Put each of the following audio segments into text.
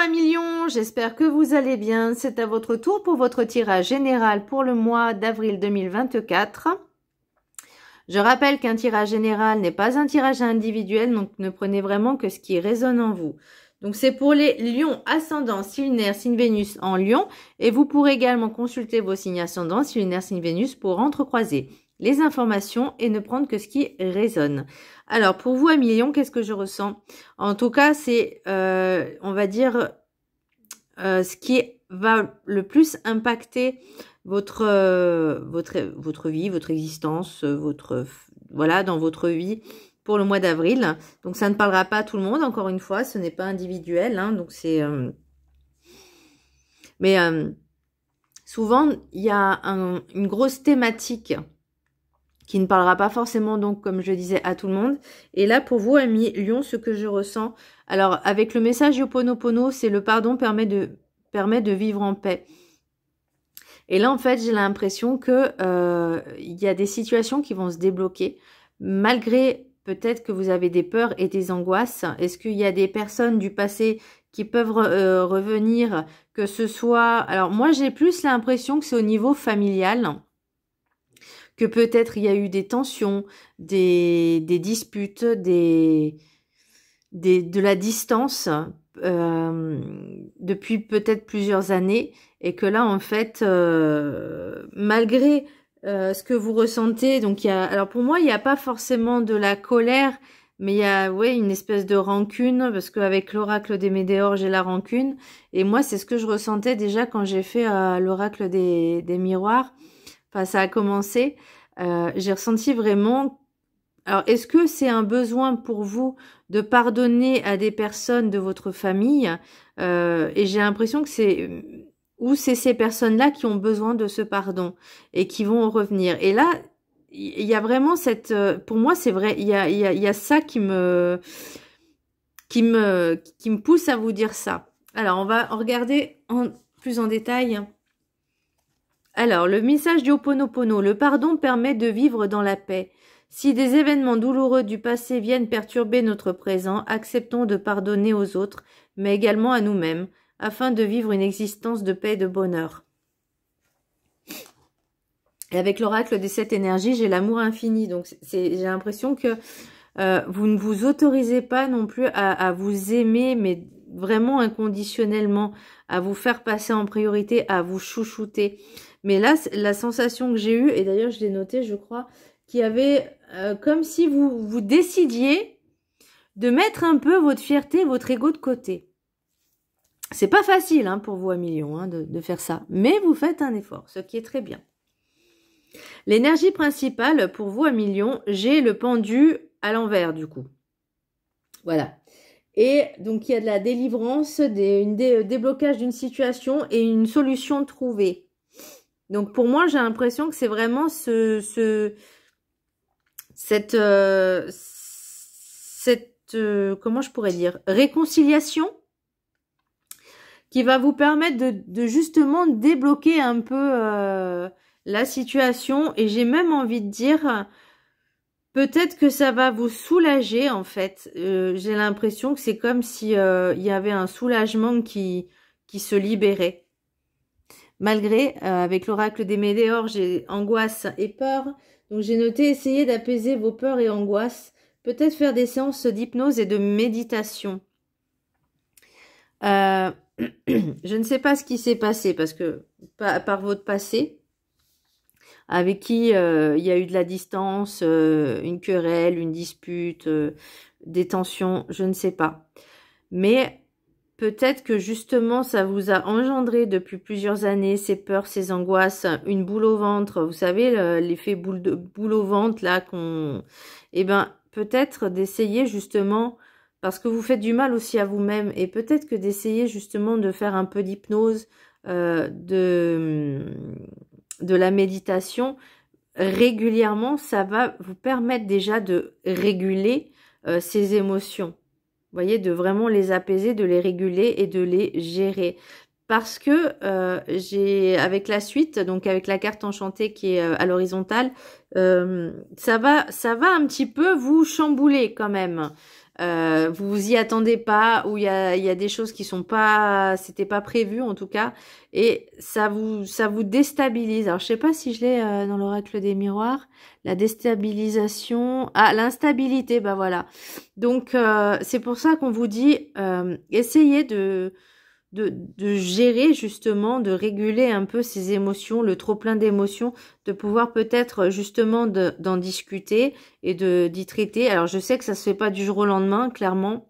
amis lions, j'espère que vous allez bien. C'est à votre tour pour votre tirage général pour le mois d'avril 2024. Je rappelle qu'un tirage général n'est pas un tirage individuel, donc ne prenez vraiment que ce qui résonne en vous. Donc c'est pour les lions ascendant, signe lunaire, signe Vénus en lion. Et vous pourrez également consulter vos signes ascendants, signe lunaire, signe Vénus pour entrecroiser les informations et ne prendre que ce qui résonne. Alors pour vous amis lions, qu'est-ce que je ressens? En tout cas, c'est, on va dire, ce qui va le plus impacter votre vie, votre existence, voilà, dans votre vie pour le mois d'avril. Donc ça ne parlera pas à tout le monde, encore une fois, ce n'est pas individuel, hein, donc c'est mais souvent il y a une grosse thématique qui ne parlera pas forcément, donc comme je disais, à tout le monde. Et là pour vous amis lions, ce que je ressens, alors avec le message Ho'oponopono, c'est le pardon permet de vivre en paix. Et là, en fait, j'ai l'impression que il y a des situations qui vont se débloquer, malgré peut-être que vous avez des peurs et des angoisses. Est-ce qu'il y a des personnes du passé qui peuvent revenir, que ce soit... Alors, moi, j'ai plus l'impression que c'est au niveau familial, que peut-être il y a eu des tensions, des disputes, de la distance depuis peut-être plusieurs années. Et que là, en fait, malgré ce que vous ressentez, donc il y a, alors pour moi, il n'y a pas forcément de la colère, mais il y a, ouais, une espèce de rancune, parce qu'avec l'oracle des Médéors, j'ai la rancune. Et moi, c'est ce que je ressentais déjà quand j'ai fait l'oracle des miroirs. Enfin, ça a commencé. J'ai ressenti vraiment... Alors, est-ce que c'est un besoin pour vous de pardonner à des personnes de votre famille? Et j'ai l'impression que c'est... Ou c'est ces personnes-là qui ont besoin de ce pardon et qui vont revenir. Et là, il y a vraiment cette... Pour moi, c'est vrai, il y a ça qui me pousse à vous dire ça. Alors, on va regarder plus en détail. Alors, le message du Ho'oponopono. Le pardon permet de vivre dans la paix. Si des événements douloureux du passé viennent perturber notre présent, acceptons de pardonner aux autres, mais également à nous-mêmes, afin de vivre une existence de paix et de bonheur. Et avec l'oracle des 7 énergies, j'ai l'amour infini. Donc j'ai l'impression que vous ne vous autorisez pas non plus à vous aimer, mais vraiment inconditionnellement, à vous faire passer en priorité, à vous chouchouter. Mais là, la sensation que j'ai eue, et d'ailleurs je l'ai noté, je crois, qu'il y avait comme si vous décidiez de mettre un peu votre fierté, votre ego de côté. C'est pas facile hein, pour vous, amis lions, hein, de faire ça. Mais vous faites un effort, ce qui est très bien. L'énergie principale pour vous, amis lions, j'ai le pendu à l'envers, du coup. Voilà. Et donc, il y a de la délivrance, déblocage d'une situation et une solution trouvée. Donc, pour moi, j'ai l'impression que c'est vraiment cette comment je pourrais dire, réconciliation qui va vous permettre de justement débloquer un peu la situation. Et j'ai même envie de dire, peut-être que ça va vous soulager en fait. J'ai l'impression que c'est comme si il y avait un soulagement qui se libérait. Malgré, avec l'oracle des Médéors, j'ai angoisse et peur. Donc j'ai noté, essayez d'apaiser vos peurs et angoisses. Peut-être faire des séances d'hypnose et de méditation. Je ne sais pas ce qui s'est passé parce que par votre passé, avec qui il y a eu de la distance, une querelle, une dispute, des tensions, je ne sais pas. Mais peut-être que justement ça vous a engendré depuis plusieurs années ces peurs, ces angoisses, une boule au ventre. Vous savez l'effet boule au ventre là qu'on... Eh ben peut-être d'essayer justement... Parce que vous faites du mal aussi à vous-même. Et peut-être que d'essayer justement de faire un peu d'hypnose, de la méditation régulièrement, ça va vous permettre déjà de réguler ces émotions. Vous voyez, de vraiment les apaiser, de les réguler et de les gérer. Parce que j'ai, avec la suite, donc avec la carte enchantée qui est à l'horizontale, ça va un petit peu vous chambouler quand même. vous vous y attendez pas, ou il y a des choses qui sont pas, c'était pas prévu en tout cas, et ça vous déstabilise. Alors je sais pas si je l'ai dans l'oracle des miroirs, la déstabilisation, ah l'instabilité, bah voilà. Donc c'est pour ça qu'on vous dit essayez de gérer justement, de réguler un peu ces émotions, le trop plein d'émotions, de pouvoir peut-être justement d'en discuter et d'y traiter. Alors je sais que ça se fait pas du jour au lendemain, clairement,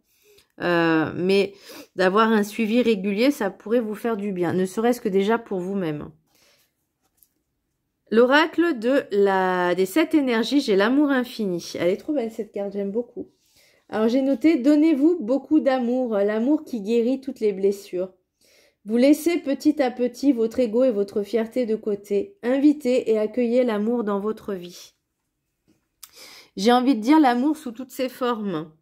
mais d'avoir un suivi régulier, ça pourrait vous faire du bien, ne serait-ce que déjà pour vous-même. L'oracle des 7 énergies, j'ai l'amour infini. Elle est trop belle cette carte, j'aime beaucoup. Alors j'ai noté, donnez-vous beaucoup d'amour, l'amour qui guérit toutes les blessures. Vous laissez petit à petit votre ego et votre fierté de côté. Invitez et accueillez l'amour dans votre vie. J'ai envie de dire l'amour sous toutes ses formes.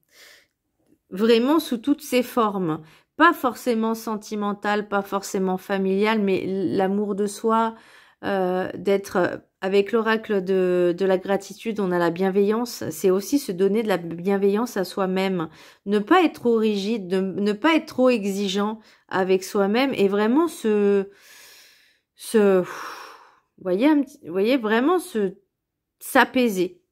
Vraiment sous toutes ses formes. Pas forcément sentimental, pas forcément familial, mais l'amour de soi, d'être avec l'oracle de la gratitude, on a la bienveillance. C'est aussi se donner de la bienveillance à soi-même. Ne pas être trop rigide, ne pas être trop exigeant avec soi-même et vraiment vous voyez vraiment s'apaiser.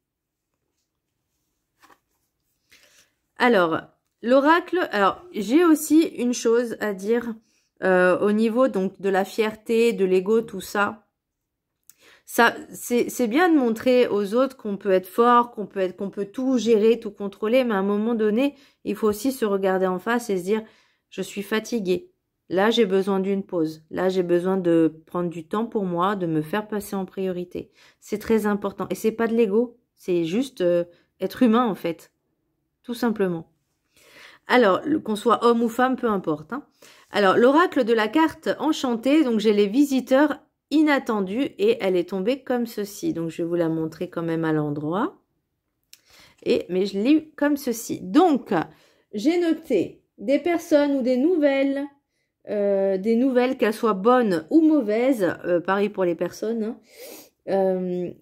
Alors, l'oracle, alors j'ai aussi une chose à dire au niveau donc de la fierté, de l'ego, tout ça. Ça, c'est bien de montrer aux autres qu'on peut être fort, qu'on peut tout gérer, tout contrôler, mais à un moment donné, il faut aussi se regarder en face et se dire, je suis fatiguée. Là, j'ai besoin d'une pause. Là, j'ai besoin de prendre du temps pour moi, de me faire passer en priorité. C'est très important. Et c'est pas de l'ego, c'est juste être humain en fait, tout simplement. Alors, qu'on soit homme ou femme, peu importe. Hein. Alors, l'oracle de la carte enchantée, donc j'ai les visiteurs inattendue et elle est tombée comme ceci. Donc, je vais vous la montrer quand même à l'endroit. Mais je l'ai eu comme ceci. Donc, j'ai noté des personnes ou des nouvelles qu'elles soient bonnes ou mauvaises, pareil pour les personnes, hein,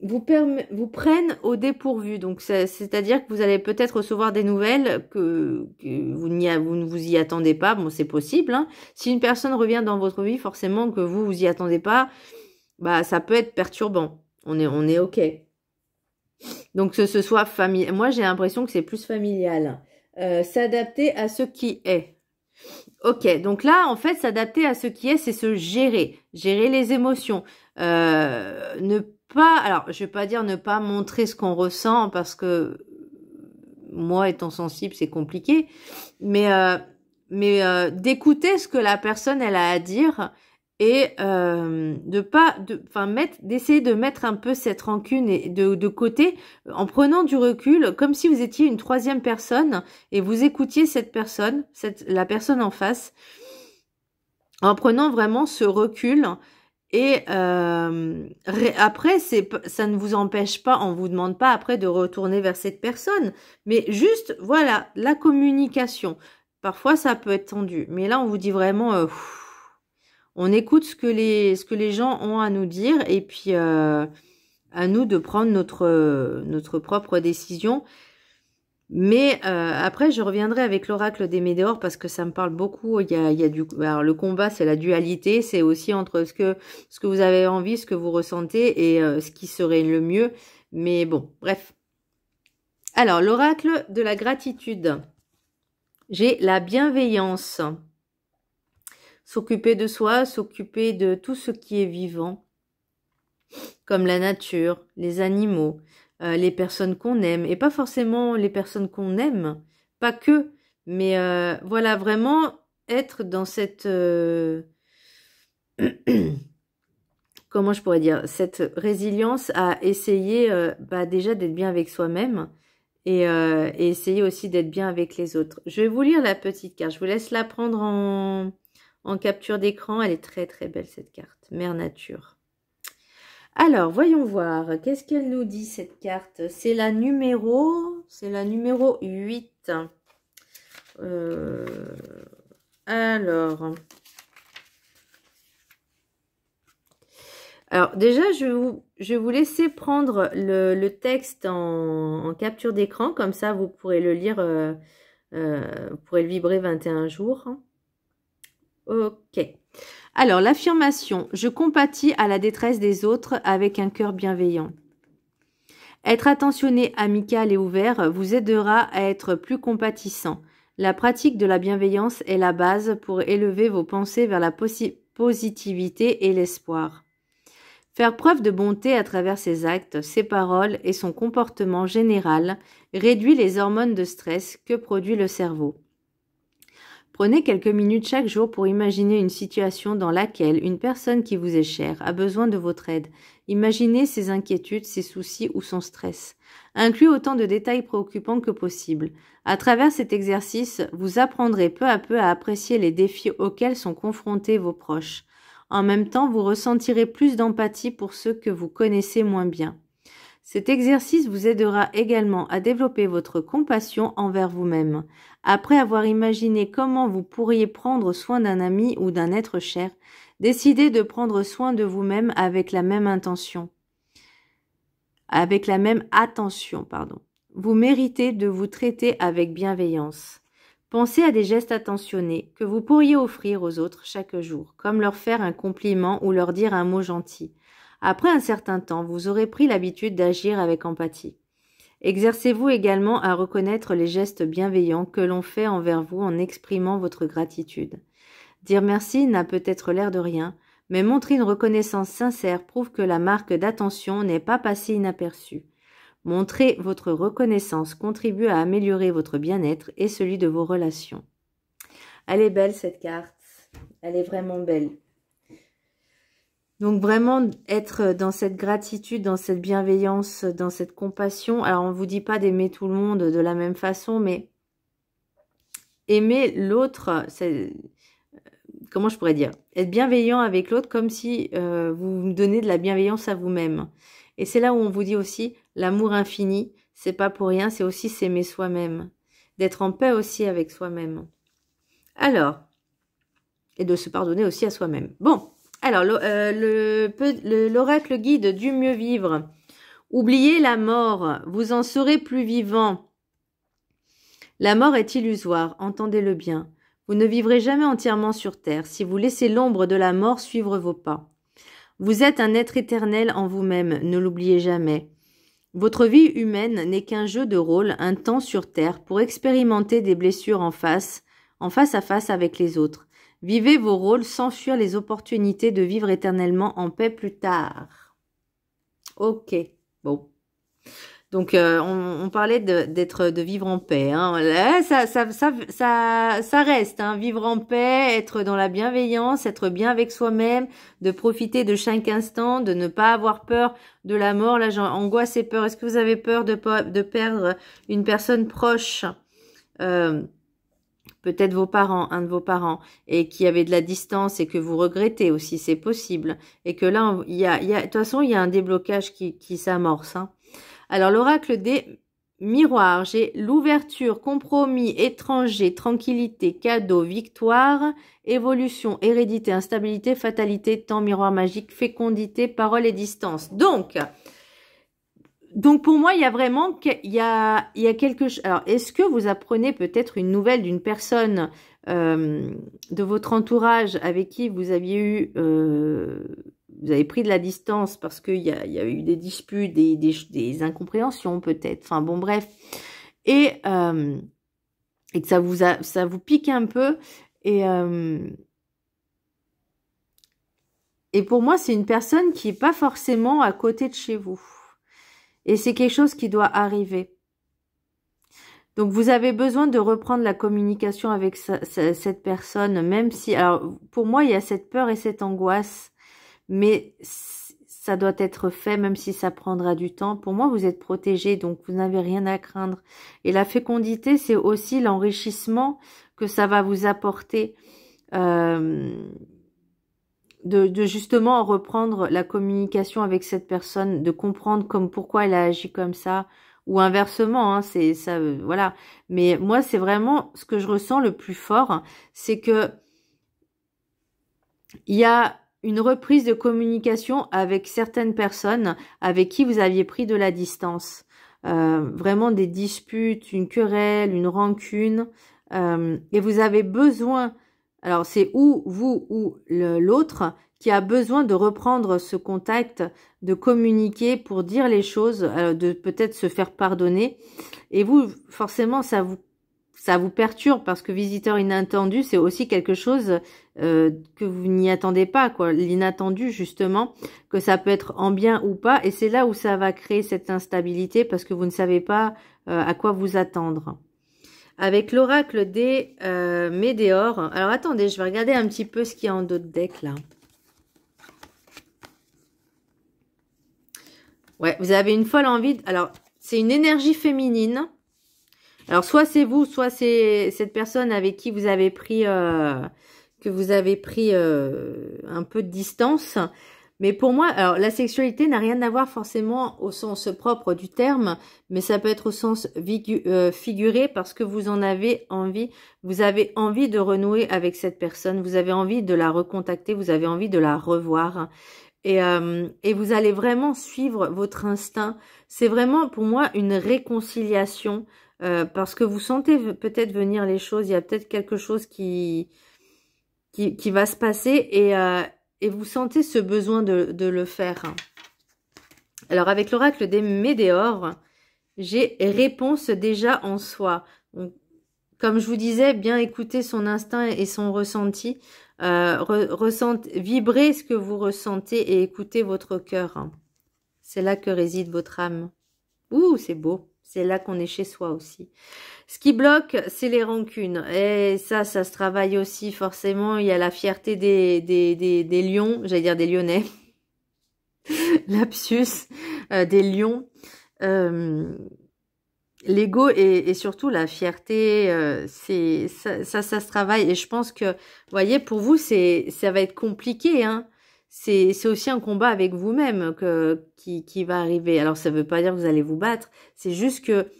vous prennent au dépourvu. Donc, c'est-à-dire que vous allez peut-être recevoir des nouvelles que vous ne vous y attendez pas. Bon, c'est possible. Hein. Si une personne revient dans votre vie, forcément que vous y attendez pas, bah ça peut être perturbant. On est OK. Donc que ce soit familial. Moi, j'ai l'impression que c'est plus familial. S'adapter à ce qui est. OK, donc là, en fait, s'adapter à ce qui est, c'est se gérer. Gérer les émotions. Ne pas... Alors, je vais pas dire ne pas montrer ce qu'on ressent, parce que moi, étant sensible, c'est compliqué. Mais d'écouter ce que la personne, elle a à dire, et d'essayer de mettre un peu cette rancune de côté en prenant du recul, comme si vous étiez une troisième personne et vous écoutiez cette personne, la personne en face, en prenant vraiment ce recul. Et après, ça ne vous empêche pas, on vous demande pas après de retourner vers cette personne, mais juste, voilà, la communication. Parfois, ça peut être tendu, mais là, on vous dit vraiment... on écoute ce que les gens ont à nous dire et puis à nous de prendre notre propre décision. Mais après, je reviendrai avec l'oracle des météores parce que ça me parle beaucoup. Il y a alors, le combat, c'est la dualité. C'est aussi entre ce que vous avez envie, ce que vous ressentez et ce qui serait le mieux. Mais bon, bref. Alors, l'oracle de la gratitude. J'ai la bienveillance. S'occuper de soi, s'occuper de tout ce qui est vivant, comme la nature, les animaux, les personnes qu'on aime, et pas forcément les personnes qu'on aime, pas que, mais voilà, vraiment être dans cette... comment je pourrais dire, cette résilience à essayer déjà d'être bien avec soi-même et essayer aussi d'être bien avec les autres. Je vais vous lire la petite carte, je vous laisse la prendre en capture d'écran. Elle est très très belle cette carte, Mère Nature. Alors, voyons voir, qu'est-ce qu'elle nous dit cette carte? C'est la numéro 8. Alors déjà, je vais vous laisser prendre le texte en capture d'écran, comme ça vous pourrez le lire Vous pourrez le vibrer 21 jours. Ok. Alors, l'affirmation « Je compatis à la détresse des autres avec un cœur bienveillant ». Être attentionné, amical et ouvert vous aidera à être plus compatissant. La pratique de la bienveillance est la base pour élever vos pensées vers la positivité et l'espoir. Faire preuve de bonté à travers ses actes, ses paroles et son comportement général réduit les hormones de stress que produit le cerveau. Prenez quelques minutes chaque jour pour imaginer une situation dans laquelle une personne qui vous est chère a besoin de votre aide. Imaginez ses inquiétudes, ses soucis ou son stress. Incluez autant de détails préoccupants que possible. À travers cet exercice, vous apprendrez peu à peu à apprécier les défis auxquels sont confrontés vos proches. En même temps, vous ressentirez plus d'empathie pour ceux que vous connaissez moins bien. Cet exercice vous aidera également à développer votre compassion envers vous-même. Après avoir imaginé comment vous pourriez prendre soin d'un ami ou d'un être cher, décidez de prendre soin de vous-même avec la même attention. Vous méritez de vous traiter avec bienveillance. Pensez à des gestes attentionnés que vous pourriez offrir aux autres chaque jour, comme leur faire un compliment ou leur dire un mot gentil. Après un certain temps, vous aurez pris l'habitude d'agir avec empathie. Exercez-vous également à reconnaître les gestes bienveillants que l'on fait envers vous en exprimant votre gratitude. Dire merci n'a peut-être l'air de rien, mais montrer une reconnaissance sincère prouve que la marque d'attention n'est pas passée inaperçue. Montrer votre reconnaissance contribue à améliorer votre bien-être et celui de vos relations. Elle est belle cette carte, elle est vraiment belle. Donc vraiment être dans cette gratitude, dans cette bienveillance, dans cette compassion. Alors on ne vous dit pas d'aimer tout le monde de la même façon, mais aimer l'autre, comment je pourrais dire? Être bienveillant avec l'autre comme si vous donnez de la bienveillance à vous-même. Et c'est là où on vous dit aussi l'amour infini, c'est pas pour rien, c'est aussi s'aimer soi-même. D'être en paix aussi avec soi-même. Alors, et de se pardonner aussi à soi-même. Bon. Alors, l'oracle guide du mieux vivre. Oubliez la mort, vous en serez plus vivant. La mort est illusoire, entendez-le bien. Vous ne vivrez jamais entièrement sur terre si vous laissez l'ombre de la mort suivre vos pas. Vous êtes un être éternel en vous-même, ne l'oubliez jamais. Votre vie humaine n'est qu'un jeu de rôle, un temps sur terre pour expérimenter des blessures en face à face avec les autres. Vivez vos rôles sans fuir les opportunités de vivre éternellement en paix plus tard. Ok, bon. Donc, on parlait de vivre en paix. Hein. Là, ça reste. Hein. Vivre en paix, être dans la bienveillance, être bien avec soi-même, de profiter de chaque instant, de ne pas avoir peur de la mort. Là, angoisse et peur. Est-ce que vous avez peur de perdre une personne proche peut-être vos parents, un de vos parents, et qui avait de la distance et que vous regrettez aussi, c'est possible. Et que là, de toute façon, il y a un déblocage qui s'amorce. Hein. Alors, l'oracle des miroirs, j'ai l'ouverture, compromis, étranger, tranquillité, cadeau, victoire, évolution, hérédité, instabilité, fatalité, temps, miroir magique, fécondité, parole et distance. Donc pour moi, il y a vraiment il y a quelque chose. Alors, est-ce que vous apprenez peut-être une nouvelle d'une personne de votre entourage avec qui vous aviez eu, vous avez pris de la distance parce qu'il y a eu des disputes, des incompréhensions peut-être. Enfin bon, bref, et que ça vous pique un peu et pour moi, c'est une personne qui est pas forcément à côté de chez vous. Et c'est quelque chose qui doit arriver. Donc, vous avez besoin de reprendre la communication avec cette personne, même si... Alors, pour moi, il y a cette peur et cette angoisse, mais ça doit être fait, même si ça prendra du temps. Pour moi, vous êtes protégé, donc vous n'avez rien à craindre. Et la fécondité, c'est aussi l'enrichissement que ça va vous apporter. De justement reprendre la communication avec cette personne, de comprendre pourquoi elle a agi comme ça, ou inversement, hein, c'est ça, voilà. Mais moi, c'est vraiment ce que je ressens le plus fort, c'est que il y a une reprise de communication avec certaines personnes avec qui vous aviez pris de la distance. vraiment des disputes, une querelle, une rancune, et vous avez besoin, alors c'est ou vous ou l'autre qui a besoin de reprendre ce contact, de communiquer pour dire les choses, de peut-être se faire pardonner, et vous, forcément, ça vous perturbe parce que visiteur inattendu, c'est aussi quelque chose que vous n'y attendez pas, quoi. L'inattendu, justement, que ça peut être en bien ou pas. Et c'est là où ça va créer cette instabilité parce que vous ne savez pas à quoi vous attendre. Avec l'oracle des Médéores. Alors, attendez, je vais regarder un petit peu ce qu'il y a en d'autres decks, là. Ouais, vous avez une folle envie. Alors, c'est une énergie féminine. Alors, soit c'est vous, soit c'est cette personne avec qui vous avez pris, un peu de distance. Mais pour moi, alors la sexualité n'a rien à voir forcément au sens propre du terme, mais ça peut être au sens figuré parce que vous en avez envie. Vous avez envie de renouer avec cette personne, vous avez envie de la recontacter, vous avez envie de la revoir. Et vous allez vraiment suivre votre instinct. C'est vraiment pour moi une réconciliation. Parce que vous sentez peut-être venir les choses, il y a peut-être quelque chose qui va se passer et vous sentez ce besoin de le faire. Alors avec l'oracle des Médéores, j'ai réponse déjà en soi. Donc, comme je vous disais, bien écouter son instinct et son ressenti, vibrez ce que vous ressentez et écoutez votre cœur. C'est là que réside votre âme. Ouh, c'est beau. C'est là qu'on est chez soi aussi. Ce qui bloque, c'est les rancunes. Et ça se travaille aussi forcément. Il y a la fierté des lions, j'allais dire des lyonnais. Lapsus, des lions. L'ego et surtout la fierté, ça se travaille. Et je pense que, vous voyez, pour vous, ça va être compliqué, hein. C'est aussi un combat avec vous-même qui va arriver. Alors, ça ne veut pas dire que vous allez vous battre. C'est juste que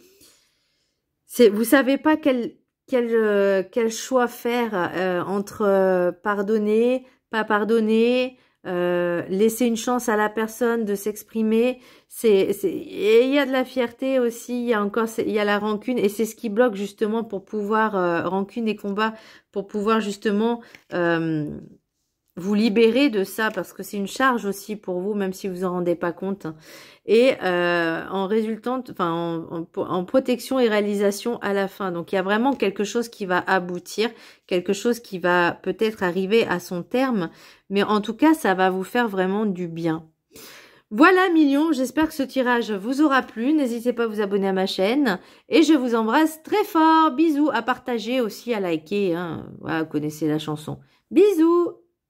vous savez pas quel choix faire entre pardonner, pas pardonner, laisser une chance à la personne de s'exprimer. Et il y a de la fierté aussi. Il y a la rancune et c'est ce qui bloque justement pour pouvoir rancune et combat pour pouvoir justement vous libérer de ça parce que c'est une charge aussi pour vous, même si vous en rendez pas compte. Et en résultant, enfin en protection et réalisation à la fin. Donc il y a vraiment quelque chose qui va aboutir, quelque chose qui va peut-être arriver à son terme, mais en tout cas ça va vous faire vraiment du bien. Voilà millions, j'espère que ce tirage vous aura plu. N'hésitez pas à vous abonner à ma chaîne et je vous embrasse très fort. Bisous, à partager aussi, à liker. Hein. Voilà, vous connaissez la chanson. Bisous.